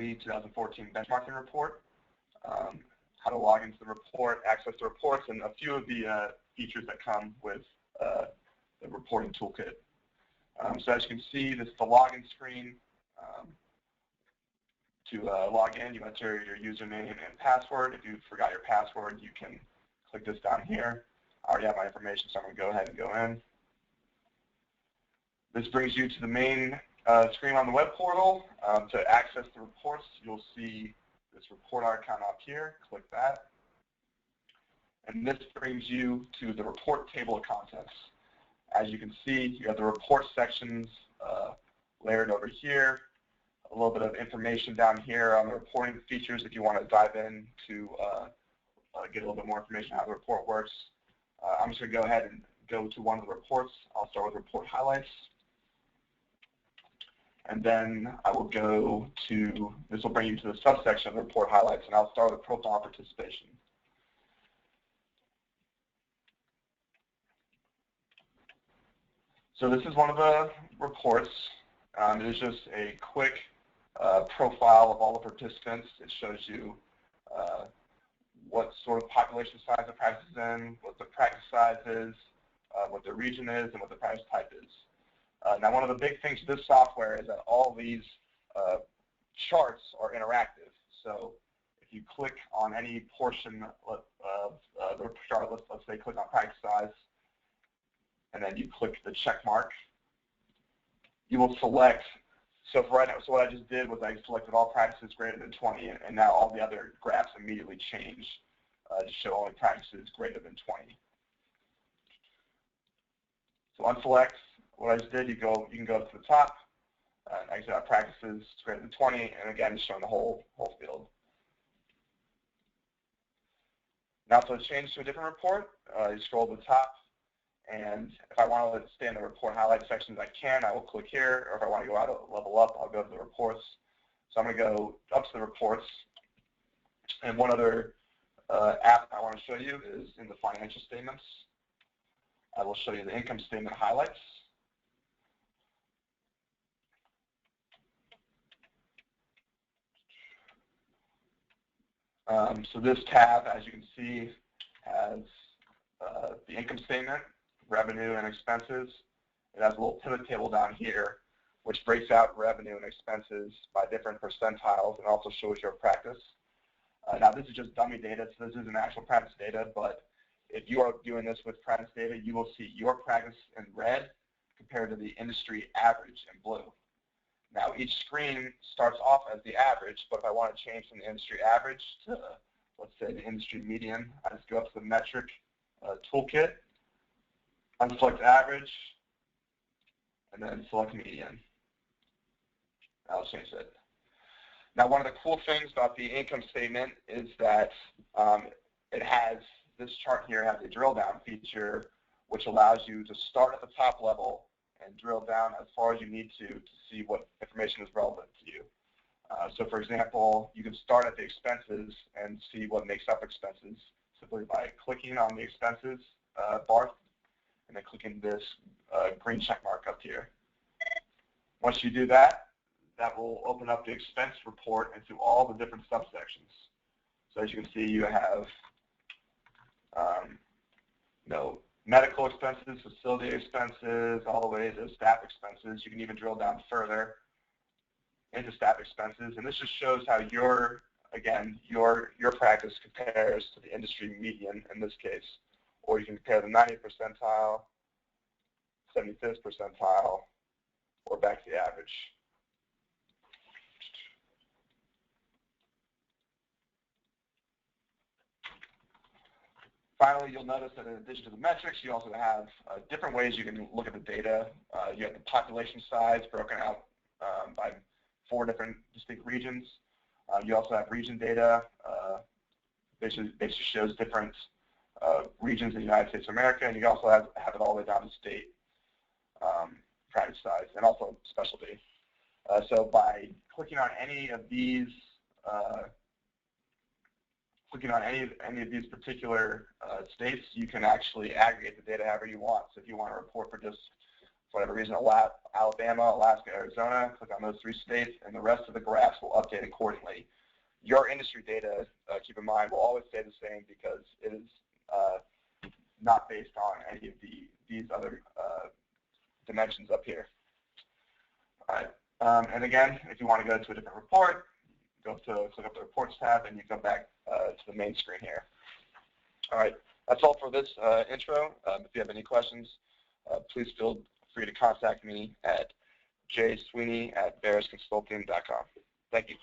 weekly 2014 benchmarking report, how to log into the report, access the reports, and a few of the features that come with the reporting toolkit. So as you can see, this is the login screen. To log in, you enter your username and password. If you forgot your password, you can click this down here. I already have my information, so I'm going to go ahead and go in. This brings you to the main screen on the web portal. To access the reports, you'll see this report icon up here. Click that. And this brings you to the report table of contents. As you can see, you have the report sections layered over here. A little bit of information down here on the reporting features if you want to dive in to get a little bit more information on how the report works. I'm just going to go ahead and go to one of the reports. I'll start with report highlights. And then I will go to, this will bring you to the subsection of the report highlights, and I'll start with profile participation. So this is one of the reports. It is just a quick profile of all the participants. It shows you what sort of population size the practice is in, what the practice size is, what the region is, and what the practice type is. Now, one of the big things with this software is that all these charts are interactive. So if you click on any portion of the chart, let's say click on practice size, and then you click the check mark, you will select. So for right now, so what I just did was I selected all practices greater than 20, and now all the other graphs immediately change to show only practices greater than 20. So unselect what I just did. You can go to the top. Exit out practices greater than 20, and again, it's showing the whole field. Now, so to change to a different report, you scroll to the top. And if I want to stay in the report highlight sections, I can. I will click here. Or if I want to go out a level up, I'll go to the reports. So I'm going to go up to the reports. And one other app I want to show you is in the financial statements. I will show you the income statement highlights. So this tab, as you can see, has the income statement, revenue and expenses. It has a little pivot table down here, which breaks out revenue and expenses by different percentiles and also shows your practice. Now, this is just dummy data, so this isn't actual practice data, but if you are doing this with practice data, you will see your practice in red compared to the industry average in blue. Now, each screen starts off as the average, but if I want to change from the industry average to, let's say, the industry median, I just go up to the metric toolkit, unselect average, and then select median. I'll change it. Now, one of the cool things about the income statement is that it has, this chart here has a drill down feature, which allows you to start at the top level and drill down as far as you need to see what information is relevant to you. So, for example, you can start at the expenses and see what makes up expenses simply by clicking on the expenses bar and then clicking this green check mark up here. Once you do that, that will open up the expense report into all the different subsections. So as you can see, you have medical expenses, facility expenses, all the way to staff expenses. You can even drill down further into staff expenses, and this just shows how your practice compares to the industry median in this case, or you can compare the 90th percentile, 75th percentile, or back to the average. Finally, you'll notice that in addition to the metrics, you also have different ways you can look at the data. You have the population size broken out by 4 different distinct regions. You also have region data. Basically shows different regions in the United States of America, and you also have it all the way down to state practice size and also specialty. So by clicking on any of these particular states, you can actually aggregate the data however you want. So if you want to report for just for whatever reason, Alabama, Alaska, Arizona, click on those 3 states, and the rest of the graphs will update accordingly. Your industry data, keep in mind, will always stay the same because it is not based on any of these other dimensions up here. All right, and again, if you want to go to a different report, click up the Reports tab, and you go back to the main screen here. All right, that's all for this intro. If you have any questions, please feel free to contact me at jsweeney@verisconsulting.com. Thank you.